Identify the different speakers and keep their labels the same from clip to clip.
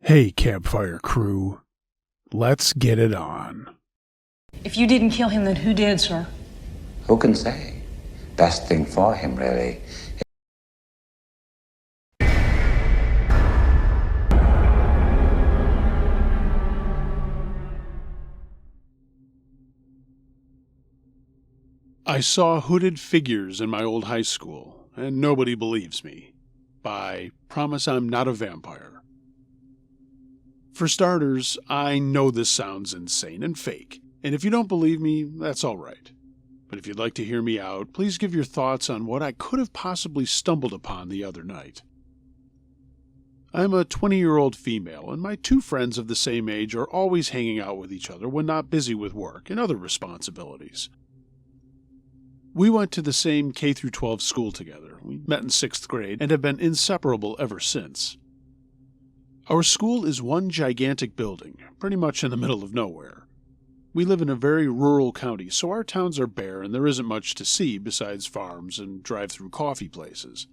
Speaker 1: Hey, campfire crew. Let's get it on.
Speaker 2: If you didn't kill him, then who did, sir?
Speaker 3: Who can say? Best thing for him, really.
Speaker 1: I saw hooded figures in my old high school, and nobody believes me. I promise I'm not a vampire. For starters, I know this sounds insane and fake, and if you don't believe me, that's all right. But if you'd like to hear me out, please give your thoughts on what I could have possibly stumbled upon the other night. I'm a 20-year-old female, and my two friends of the same age are always hanging out with each other when not busy with work and other responsibilities. We went to the same K-12 school together. We met in 6th grade and have been inseparable ever since. Our school is one gigantic building, pretty much in the middle of nowhere. We live in a very rural county, so our towns are bare and there isn't much to see besides farms and drive-through coffee places.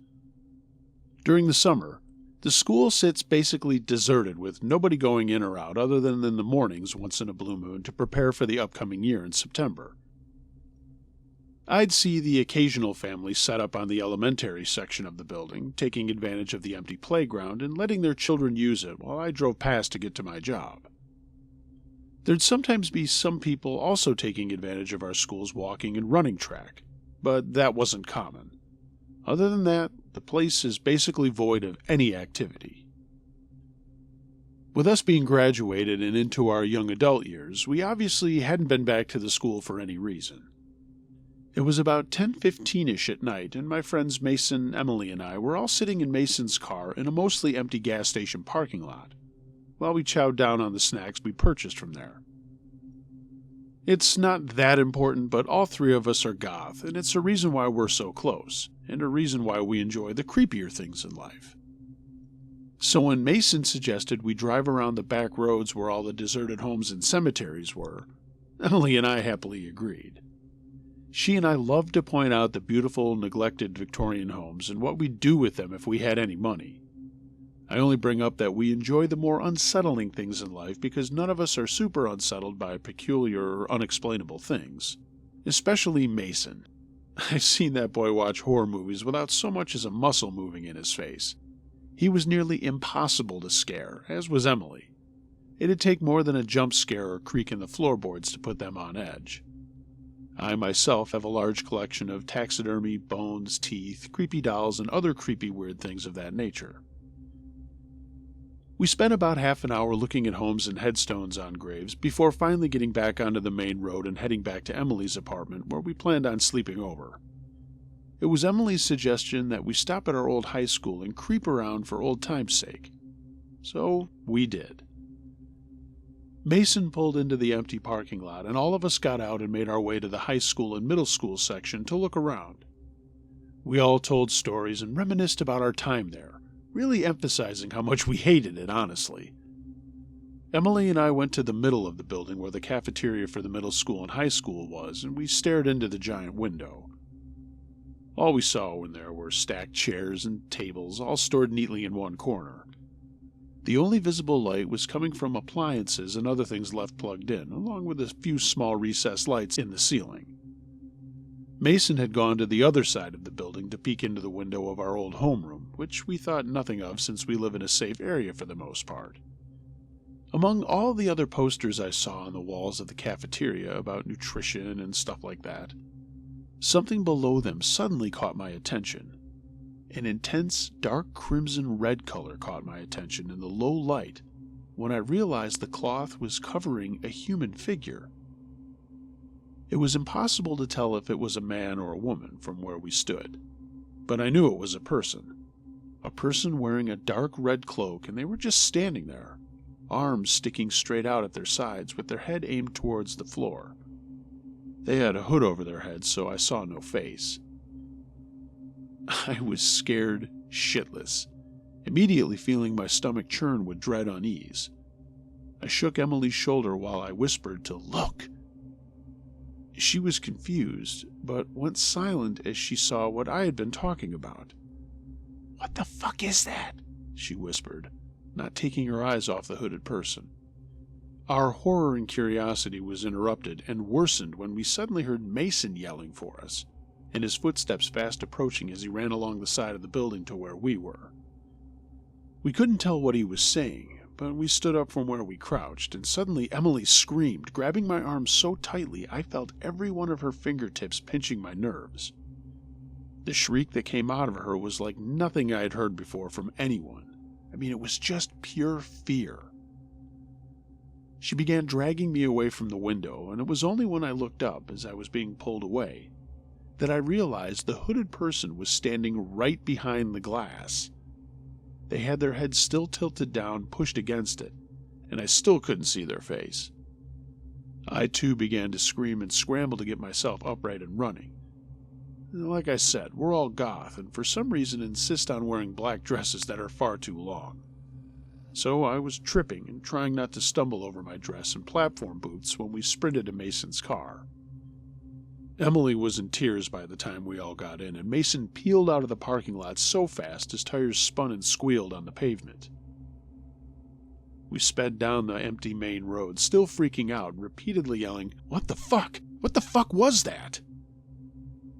Speaker 1: During the summer, the school sits basically deserted with nobody going in or out other than in the mornings once in a blue moon to prepare for the upcoming year in September. I'd see the occasional family set up on the elementary section of the building, taking advantage of the empty playground and letting their children use it while I drove past to get to my job. There'd sometimes be some people also taking advantage of our school's walking and running track, but that wasn't common. Other than that, the place is basically void of any activity. With us being graduated and into our young adult years, we obviously hadn't been back to the school for any reason. It was about 10:15-ish at night, and my friends Mason, Emily, and I were all sitting in Mason's car in a mostly empty gas station parking lot, while we chowed down on the snacks we purchased from there. It's not that important, but all three of us are goth, and it's a reason why we're so close, and a reason why we enjoy the creepier things in life. So when Mason suggested we drive around the back roads where all the deserted homes and cemeteries were, Emily and I happily agreed. She and I loved to point out the beautiful, neglected Victorian homes and what we'd do with them if we had any money. I only bring up that we enjoy the more unsettling things in life because none of us are super unsettled by peculiar or unexplainable things. Especially Mason. I've seen that boy watch horror movies without so much as a muscle moving in his face. He was nearly impossible to scare, as was Emily. It'd take more than a jump scare or creak in the floorboards to put them on edge. I myself have a large collection of taxidermy, bones, teeth, creepy dolls, and other creepy weird things of that nature. We spent about half an hour looking at homes and headstones on graves before finally getting back onto the main road and heading back to Emily's apartment where we planned on sleeping over. It was Emily's suggestion that we stop at our old high school and creep around for old time's sake. So we did. Mason pulled into the empty parking lot, and all of us got out and made our way to the high school and middle school section to look around. We all told stories and reminisced about our time there, really emphasizing how much we hated it, honestly. Emily and I went to the middle of the building where the cafeteria for the middle school and high school was, and we stared into the giant window. All we saw when there were stacked chairs and tables, all stored neatly in one corner. The only visible light was coming from appliances and other things left plugged in, along with a few small recessed lights in the ceiling. Mason had gone to the other side of the building to peek into the window of our old homeroom, which we thought nothing of since we live in a safe area for the most part. Among all the other posters I saw on the walls of the cafeteria about nutrition and stuff like that, something below them suddenly caught my attention. An intense, dark crimson-red color caught my attention in the low light when I realized the cloth was covering a human figure. It was impossible to tell if it was a man or a woman from where we stood, but I knew it was a person wearing a dark red cloak, and they were just standing there, arms sticking straight out at their sides with their head aimed towards the floor. They had a hood over their heads, so I saw no face. I was scared shitless, immediately feeling my stomach churn with dread unease. I shook Emily's shoulder while I whispered to look. She was confused, but went silent as she saw what I had been talking about. "What the fuck is that?" she whispered. not taking her eyes off the hooded person. Our horror and curiosity was interrupted and worsened when we suddenly heard Mason yelling for us, and his footsteps fast approaching as he ran along the side of the building to where we were. We couldn't tell what he was saying, but we stood up from where we crouched, and suddenly Emily screamed, grabbing my arm so tightly I felt every one of her fingertips pinching my nerves. The shriek that came out of her was like nothing I had heard before from anyone. I mean, it was just pure fear. She began dragging me away from the window, and it was only when I looked up as I was being pulled away that I realized the hooded person was standing right behind the glass. They had their heads still tilted down, pushed against it, and I still couldn't see their face. I too began to scream and scramble to get myself upright and running. Like I said, we're all goth, and for some reason insist on wearing black dresses that are far too long. So I was tripping and trying not to stumble over my dress and platform boots when we sprinted to Mason's car. Emily was in tears by the time we all got in, and Mason peeled out of the parking lot so fast his tires spun and squealed on the pavement. We sped down the empty main road, still freaking out, repeatedly yelling, "What the fuck? What the fuck was that?"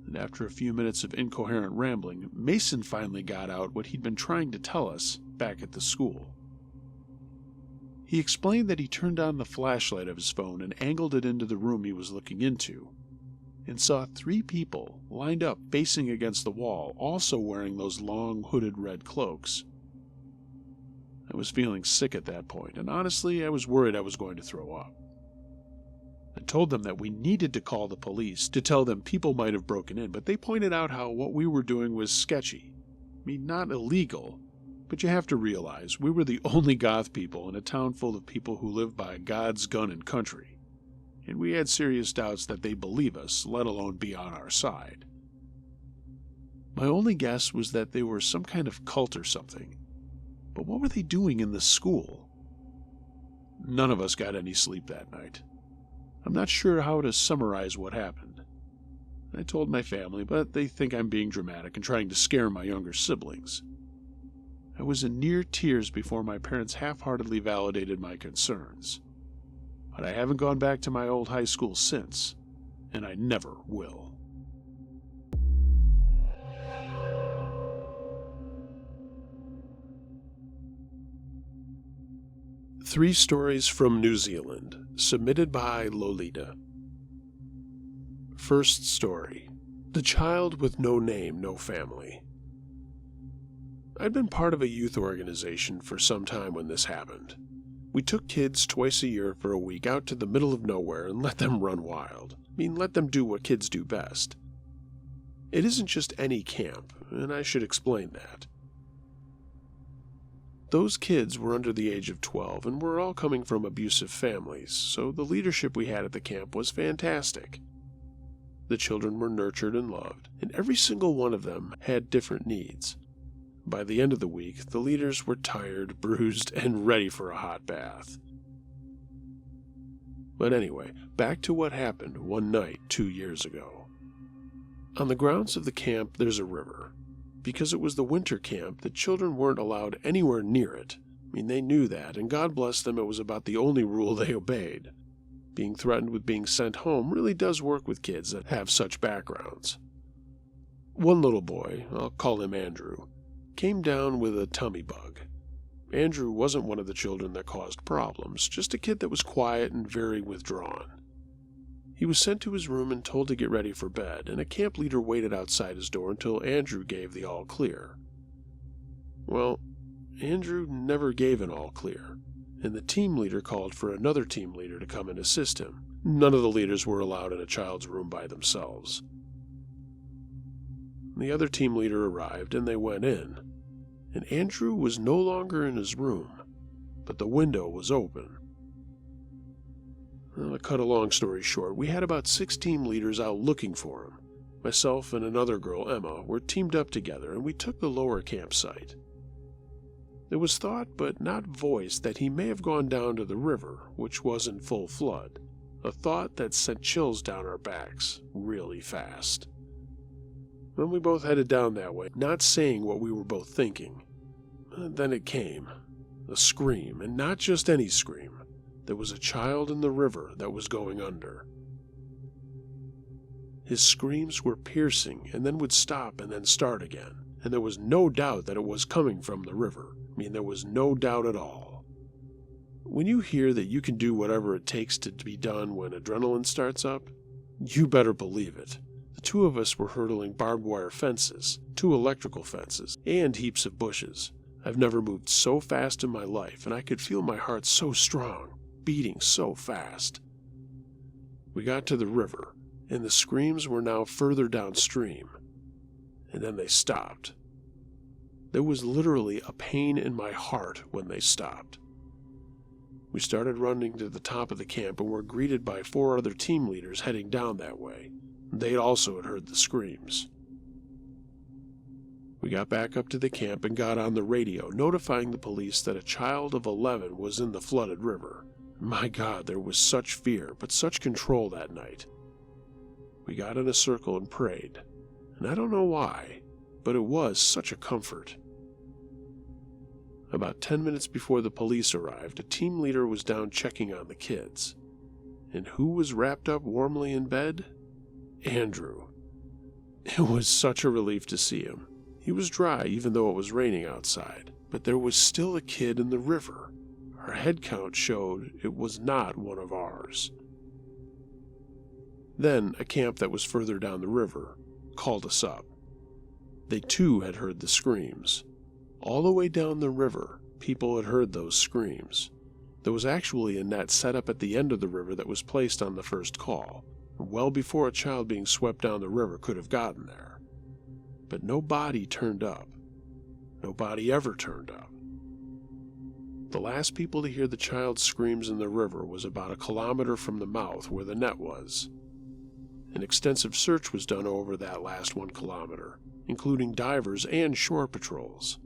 Speaker 1: And after a few minutes of incoherent rambling, Mason finally got out what he'd been trying to tell us back at the school. He explained that he turned on the flashlight of his phone and angled it into the room he was looking into, and saw 3 people lined up facing against the wall, also wearing those long hooded red cloaks. I was feeling sick at that point, and honestly, I was worried I was going to throw up. I told them that we needed to call the police to tell them people might have broken in, but they pointed out how what we were doing was sketchy. I mean, not illegal, but you have to realize we were the only goth people in a town full of people who live by God's gun and country, and we had serious doubts that they'd believe us, let alone be on our side. My only guess was that they were some kind of cult or something, but what were they doing in the school? None of us got any sleep that night. I'm not sure how to summarize what happened. I told my family, but they think I'm being dramatic and trying to scare my younger siblings. I was in near tears before my parents half-heartedly validated my concerns. But I haven't gone back to my old high school since, and I never will. Three stories from New Zealand, submitted by Lolita. First story: The Child with No Name, No Family. I'd been part of a youth organization for some time when this happened. We took kids twice a year for a week out to the middle of nowhere and let them run wild. I mean, let them do what kids do best. It isn't just any camp, and I should explain that. Those kids were under the age of 12 and were all coming from abusive families, so the leadership we had at the camp was fantastic. The children were nurtured and loved, and every single one of them had different needs. By the end of the week, the leaders were tired, bruised, and ready for a hot bath. But anyway, back to what happened one night 2 years ago. On the grounds of the camp, there's a river. Because it was the winter camp, the children weren't allowed anywhere near it. I mean, they knew that, and God bless them, it was about the only rule they obeyed. Being threatened with being sent home really does work with kids that have such backgrounds. One little boy, I'll call him Andrew, came down with a tummy bug. Andrew wasn't one of the children that caused problems, just a kid that was quiet and very withdrawn. He was sent to his room and told to get ready for bed, and a camp leader waited outside his door until Andrew gave the all clear. Well, Andrew never gave an all clear, and the team leader called for another team leader to come and assist him. None of the leaders were allowed in a child's room by themselves. The other team leader arrived, and they went in, and Andrew was no longer in his room, but the window was open. Well, to cut a long story short, we had about 6 team leaders out looking for him. Myself and another girl, Emma, were teamed up together, and we took the lower campsite. It was thought, but not voiced, that he may have gone down to the river, which was in full flood, a thought that sent chills down our backs really fast. When we both headed down that way, not saying what we were both thinking. Then it came.
Speaker 4: A scream, and not just any scream. There was a child in the river that was going under. His screams were piercing and then would stop and then start again, and there was no doubt that it was coming from the river. I mean, there was no doubt at all. When you hear that you can do whatever it takes to be done when adrenaline starts up, you better believe it. The two of us were hurdling barbed wire fences, 2 electrical fences, and heaps of bushes. I've never moved so fast in my life, and I could feel my heart so strong, beating so fast. We got to the river, and the screams were now further downstream, and then they stopped. There was literally a pain in my heart when they stopped. We started running to the top of the camp and were greeted by 4 other team leaders heading down that way. They also had heard the screams. We got back up to the camp and got on the radio, notifying the police that a child of 11 was in the flooded river. My God, there was such fear, but such control that night. We got in a circle and prayed, and I don't know why, but it was such a comfort. About 10 minutes before the police arrived, a team leader was down checking on the kids. And who was wrapped up warmly in bed? Andrew. It was such a relief to see him. He was dry even though it was raining outside, but there was still a kid in the river. Our head count showed it was not one of ours. Then a camp that was further down the river called us up. They too had heard the screams. All the way down the river, people had heard those screams. There was actually a net set up at the end of the river that was placed on the first call, well before a child being swept down the river could have gotten there. But no body turned up. Nobody ever turned up. The last people to hear the child's screams in the river was about 1 kilometer from the mouth where the net was. An extensive search was done over that last 1 kilometer, including divers and shore patrols.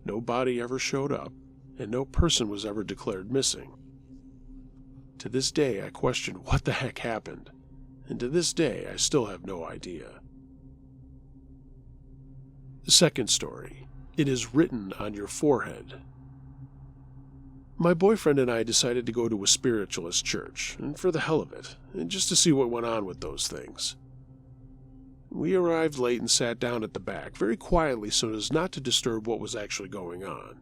Speaker 4: No body ever showed up, and no person was ever declared missing. To this day, I question what the heck happened, and to this day, I still have no idea. The second story. It is written on your forehead. My boyfriend and I decided to go to a spiritualist church, and for the hell of it, and just to see what went on with those things. We arrived late and sat down at the back, very quietly so as not to disturb what was actually going on.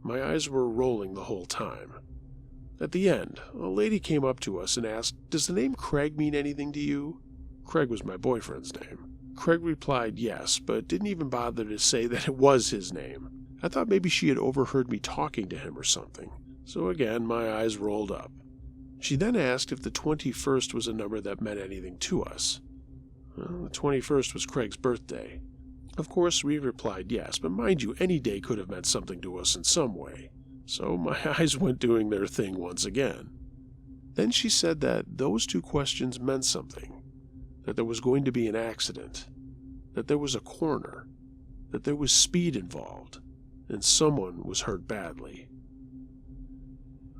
Speaker 4: My eyes were rolling the whole time. At the end, a lady came up to us and asked, "Does the name Craig mean anything to you?" Craig was my boyfriend's name. Craig replied yes, but didn't even bother to say that it was his name. I thought maybe she had overheard me talking to him or something. So again, my eyes rolled up. She then asked if the 21st was a number that meant anything to us. Well, the 21st was Craig's birthday. Of course, we replied yes, but mind you, any day could have meant something to us in some way. So my eyes went doing their thing once again. Then she said that those 2 questions meant something. That there was going to be an accident. That there was a corner. That there was speed involved. And someone was hurt badly.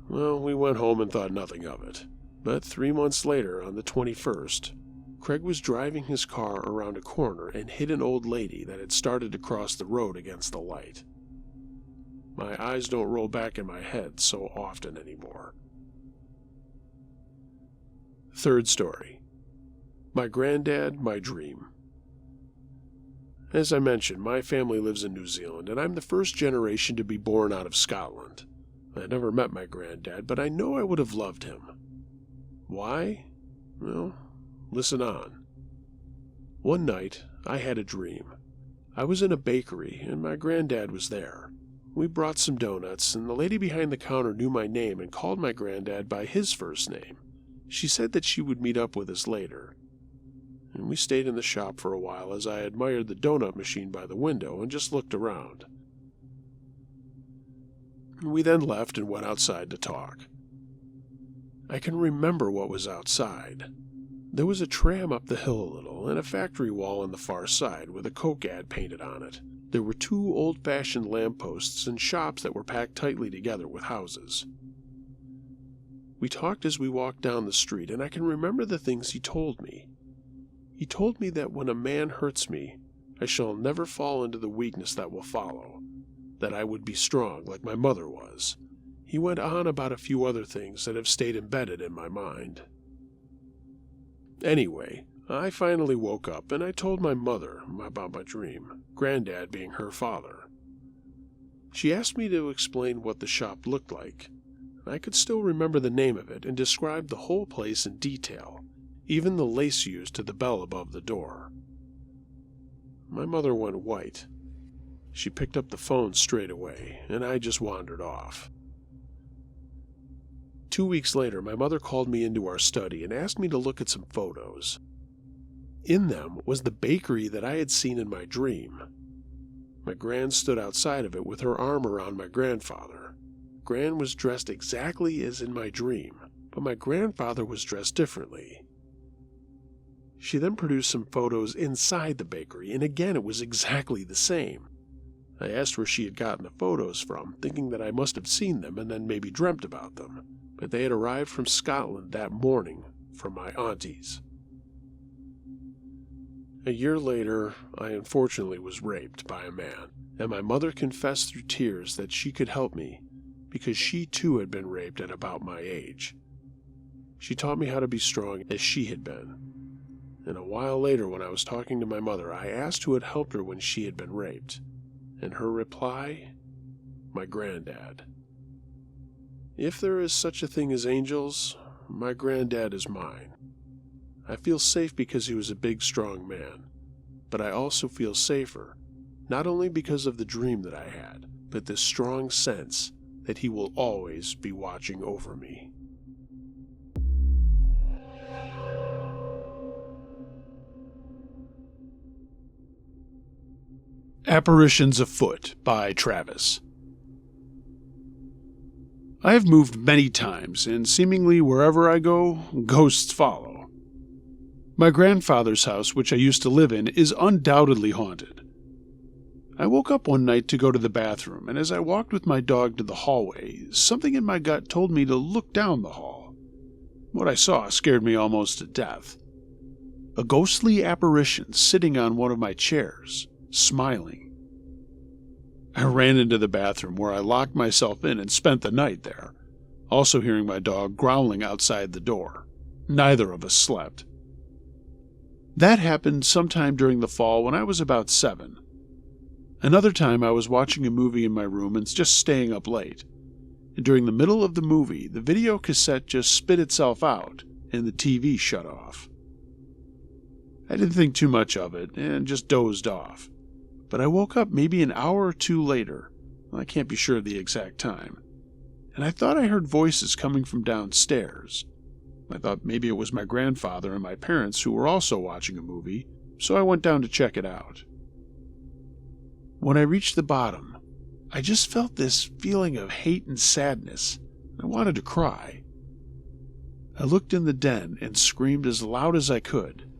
Speaker 4: Well, we went home and thought nothing of it. But 3 months later, on the 21st, Craig was driving his car around a corner and hit an old lady that had started to cross the road against the light. My eyes don't roll back in my head so often anymore. Third story. My granddad, my dream. As I mentioned, my family lives in New Zealand, and I'm the first generation to be born out of Scotland. I never met my granddad, but I know I would have loved him. Why? Well, listen on. One night, I had a dream. I was in a bakery, and my granddad was there. We brought some donuts, and the lady behind the counter knew my name and called my granddad by his first name. She said that she would meet up with us later. And we stayed in the shop for a while as I admired the donut machine by the window and just looked around. We then left and went outside to talk. I can remember what was outside. There was a tram up the hill a little, and a factory wall on the far side with a Coke ad painted on it. There were 2 old-fashioned lampposts and shops that were packed tightly together with houses. We talked as we walked down the street, and I can remember the things he told me. He told me that when a man hurts me, I shall never fall into the weakness that will follow, that I would be strong like my mother was. He went on about a few other things that have stayed embedded in my mind. Anyway, I finally woke up and I told my mother about my dream, Granddad being her father. She asked me to explain what the shop looked like. I could still remember the name of it and described the whole place in detail, even the lace used to the bell above the door. My mother went white. She picked up the phone straight away, and I just wandered off. 2 weeks later, my mother called me into our study and asked me to look at some photos. In them was the bakery that I had seen in my dream. My Gran stood outside of it with her arm around my grandfather. Gran was dressed exactly as in my dream, but my grandfather was dressed differently. She then produced some photos inside the bakery, and again it was exactly the same. I asked where she had gotten the photos from, thinking that I must have seen them and then maybe dreamt about them, but they had arrived from Scotland that morning from my aunties. A year later, I unfortunately was raped by a man, and my mother confessed through tears that she could help me because she too had been raped at about my age. She taught me how to be strong as she had been. And a while later, when I was talking to my mother, I asked who had helped her when she had been raped. And her reply, my granddad. If there is such a thing as angels, my granddad is mine. I feel safe because he was a big, strong man, but I also feel safer, not only because of the dream that I had, but this strong sense that he will always be watching over me.
Speaker 1: Apparitions Afoot by Travis. I have moved many times, and seemingly wherever I go, ghosts follow. My grandfather's house, which I used to live in, is undoubtedly haunted. I woke up one night to go to the bathroom, and as I walked with my dog to the hallway, something in my gut told me to look down the hall. What I saw scared me almost to death. A ghostly apparition sitting on one of my chairs, smiling. I ran into the bathroom where I locked myself in and spent the night there, also hearing my dog growling outside the door. Neither of us slept. That happened sometime during the fall when I was about 7. Another time I was watching a movie in my room and just staying up late. And during the middle of the movie, the video cassette just spit itself out and the TV shut off. I didn't think too much of it and just dozed off. But I woke up maybe an hour or two later. I can't be sure of the exact time. And I thought I heard voices coming from downstairs. I thought maybe it was my grandfather and my parents who were also watching a movie, so I went down to check it out. When I reached the bottom, I just felt this feeling of hate and sadness. I wanted to cry. I looked in the den and screamed as loud as I could,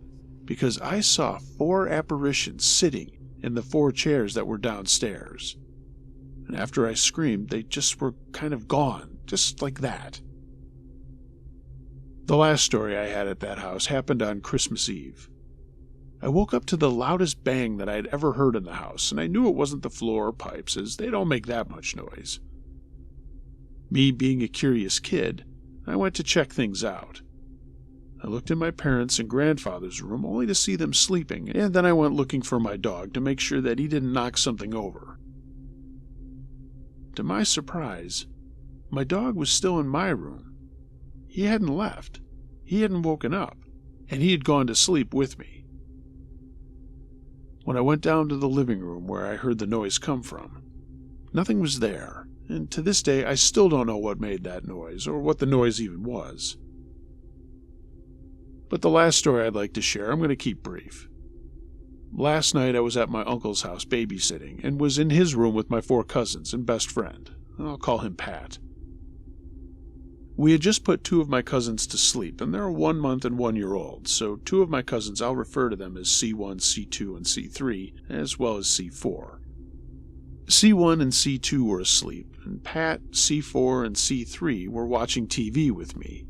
Speaker 1: because I saw 4 apparitions sitting in the 4 chairs that were downstairs. And after I screamed, they just were kind of gone, just like that. The last story I had at that house happened on Christmas Eve. I woke up to the loudest bang that I had ever heard in the house, and I knew it wasn't the floor or pipes, as they don't make that much noise. Me being a curious kid, I went to check things out. I looked in my parents' and grandfather's room only to see them sleeping, and then I went looking for my dog to make sure that he didn't knock something over. To my surprise, my dog was still in my room. He hadn't left, he hadn't woken up, and he had gone to sleep with me. When I went down to the living room where I heard the noise come from, nothing was there, and to this day I still don't know what made that noise, or what the noise even was. But the last story I'd like to share, I'm going to keep brief. Last night I was at my uncle's house babysitting, and was in his room with my 4 cousins and best friend. I'll call him Pat. We had just put 2 of my cousins to sleep, and they're 1 month and 1 year old, so 2 of my cousins I'll refer to them as C1, C2, and C3, as well as C4. C1 and C2 were asleep, and Pat, C4, and C3 were watching TV with me,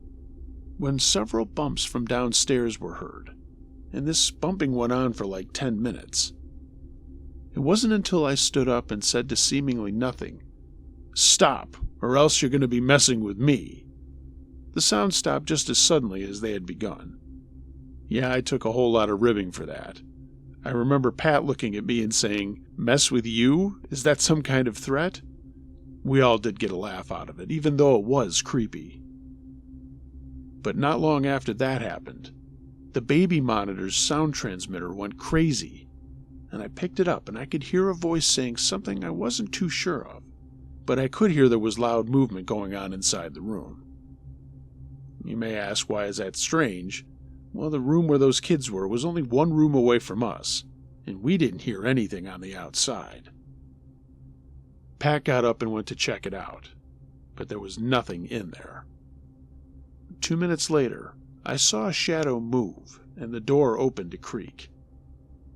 Speaker 1: when several bumps from downstairs were heard, and this bumping went on for like 10 minutes. It wasn't until I stood up and said to seemingly nothing, "Stop, or else you're going to be messing with me," the sound stopped just as suddenly as they had begun. Yeah, I took a whole lot of ribbing for that. I remember Pat looking at me and saying, "Mess with you? Is that some kind of threat?" We all did get a laugh out of it, even though it was creepy. But not long after that happened, the baby monitor's sound transmitter went crazy, and I picked it up and I could hear a voice saying something I wasn't too sure of, but I could hear there was loud movement going on inside the room. You may ask, why is that strange? Well, the room where those kids were was only one room away from us, and we didn't hear anything on the outside. Pat got up and went to check it out, but there was nothing in there. 2 minutes later, I saw a shadow move, and the door opened to creak,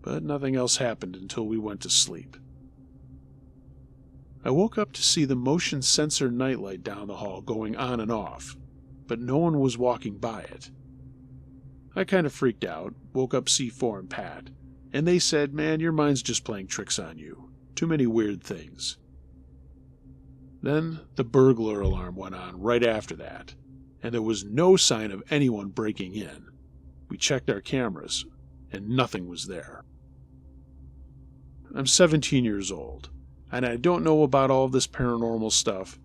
Speaker 1: but nothing else happened until we went to sleep. I woke up to see the motion sensor nightlight down the hall going on and off, but no one was walking by it. I kind of freaked out, woke up C4 and Pat, and they said, "Man, your mind's just playing tricks on you. Too many weird things." Then the burglar alarm went on right after that, and there was no sign of anyone breaking in. We checked our cameras, and nothing was there. I'm 17 years old, and I don't know about all this paranormal stuff,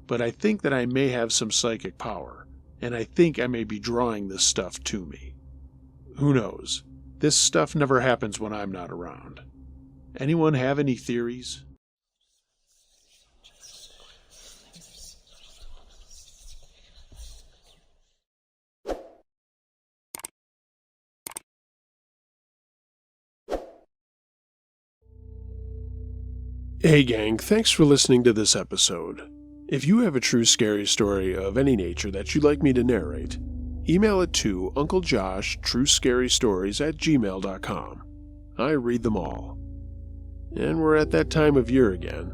Speaker 1: but I think that I may have some psychic power, and I think I may be drawing this stuff to me. Who knows? This stuff never happens when I'm not around. Anyone have any theories?
Speaker 4: Hey gang, thanks for listening to this episode. If you have a true scary story of any nature that you'd like me to narrate, email it to unclejoshtruescarystories@gmail.com. I read them all. And we're at that time of year again.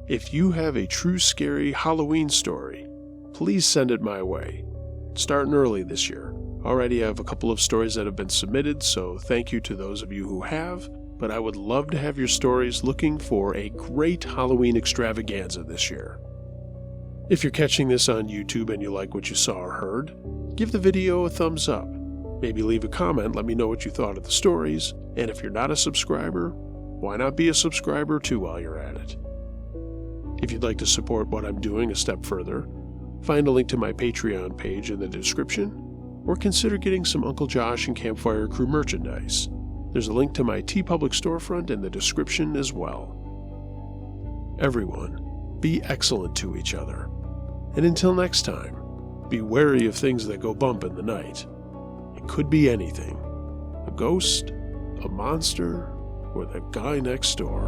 Speaker 4: If you have a true scary Halloween story, please send it my way. It's starting early this year. Already have a couple of stories that have been submitted, so thank you to those of you who have. But I would love to have your stories looking for a great Halloween extravaganza this year. If you're catching this on YouTube and you like what you saw or heard, give the video a thumbs up. Maybe leave a comment, let me know what you thought of the stories, and if you're not a subscriber, why not be a subscriber too while you're at it? If you'd like to support what I'm doing a step further, find a link to my Patreon page in the description, or consider getting some Uncle Josh and Campfire Crew merchandise. There's a link to my TeePublic storefront in the description as well. Everyone, be excellent to each other. And until next time, be wary of things that go bump in the night. It could be anything. A ghost, a monster, or the guy next door.